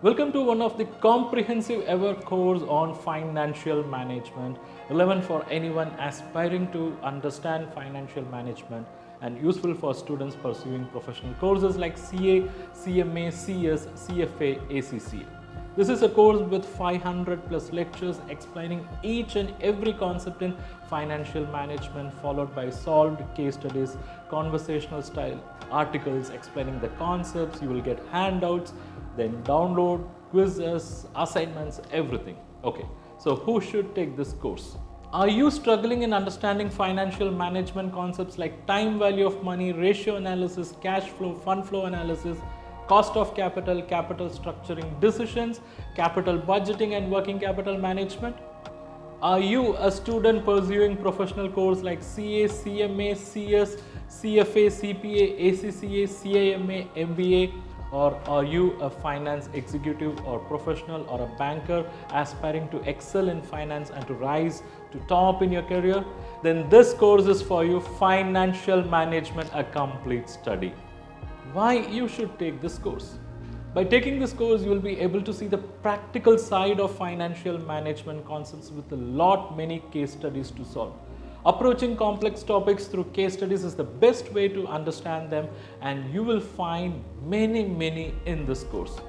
Welcome to one of the comprehensive ever course on financial management, relevant for anyone aspiring to understand financial management and useful for students pursuing professional courses like CA, CMA, CS, CFA, ACCA. This is a course with 500 plus lectures explaining each and every concept in financial management, followed by solved case studies, conversational style articles explaining the concepts. You will get handouts, then download, quizzes, assignments, everything. Okay, so who should take this course? Are you struggling in understanding financial management concepts like time value of money, ratio analysis, cash flow, fund flow analysis, cost of capital, capital structuring decisions, capital budgeting and working capital management? Are you a student pursuing professional course like CA, CMA, CS, CFA, CPA, ACCA, CIMA, MBA? Or are you a finance executive or professional or a banker aspiring to excel in finance and to rise to top in your career? Then this course is for you, Financial Management, a complete study. Why you should take this course? By taking this course, you will be able to see the practical side of financial management concepts with many case studies to solve. Approaching complex topics through case studies is the best way to understand them, and you will find many in this course.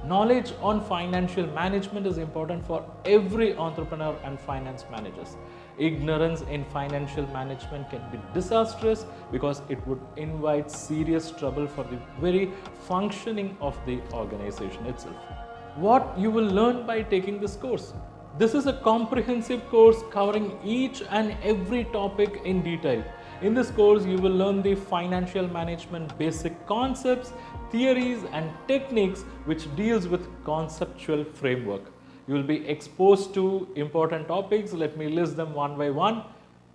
Knowledge on financial management is important for every entrepreneur and finance managers. Ignorance in financial management can be disastrous because it would invite serious trouble for the very functioning of the organization itself. What you will learn by taking this course? This is a comprehensive course covering each and every topic in detail. In this course, you will learn the financial management basic concepts, theories and techniques which deals with conceptual framework. You will be exposed to important topics. Let me list them one by one.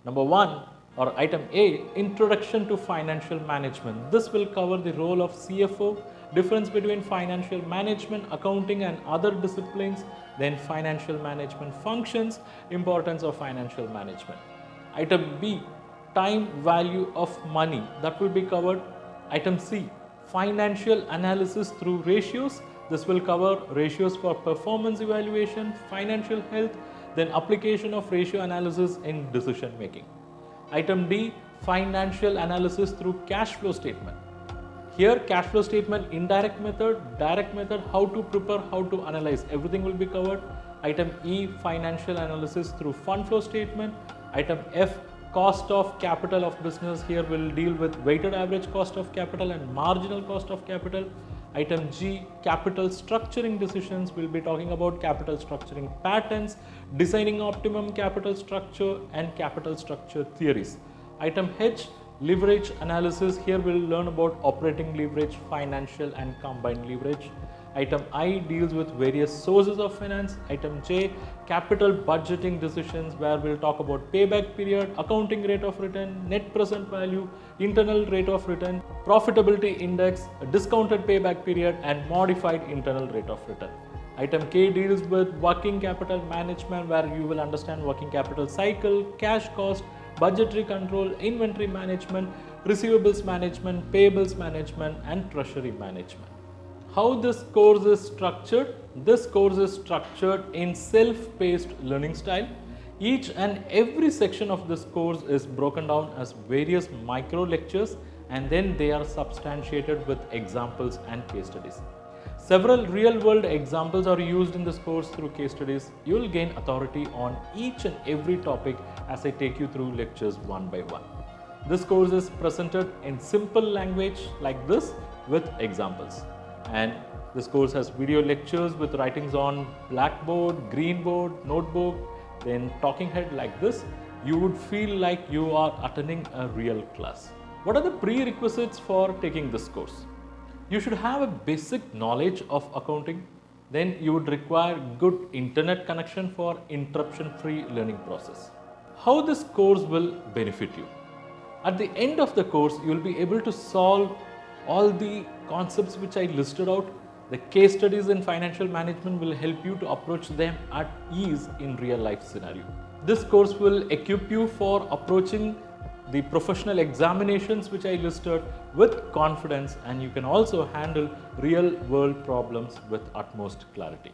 Number one, or item A, Introduction to Financial Management. This will cover the role of CFO, difference between financial management, accounting and other disciplines, then financial management functions, importance of financial management. Item B, Time value of money. That will be covered. Item C, Financial analysis through ratios. This will cover ratios for performance evaluation, financial health, then application of ratio analysis in decision making. Item D, Financial analysis through cash flow statement. Here, cash flow statement, indirect method, direct method, how to prepare, how to analyze, everything will be covered. Item E, Financial analysis through fund flow statement. Item F, Cost of capital of business. Here will deal with weighted average cost of capital and marginal cost of capital. Item G, Capital structuring decisions. We'll be talking about capital structuring patterns, designing optimum capital structure and capital structure theories. Item H, Leverage analysis. Here we'll learn about operating leverage, financial and combined leverage. Item I deals with various sources of finance. Item J, capital budgeting decisions, where we'll talk about payback period, accounting rate of return, net present value, internal rate of return, profitability index, discounted payback period and modified internal rate of return. Item K deals with working capital management, where you will understand working capital cycle, cash cost, budgetary control, inventory management, receivables management, payables management and treasury management. How this course is structured? This course is structured in self-paced learning style. Each and every section of this course is broken down as various micro lectures, and then they are substantiated with examples and case studies. Several real-world examples are used in this course through case studies. You will gain authority on each and every topic as I take you through lectures one by one. This course is presented in simple language like this with examples. And this course has video lectures with writings on blackboard, green board, notebook, then talking head like this. You would feel like you are attending a real class. What are the prerequisites for taking this course? You should have a basic knowledge of accounting. Then you would require good internet connection for interruption-free learning process. How this course will benefit you? At the end of the course, you will be able to solve all the concepts which I listed out. The case studies in financial management will help you to approach them at ease in real life scenario. This course will equip you for approaching the professional examinations which I listed with confidence, and you can also handle real world problems with utmost clarity.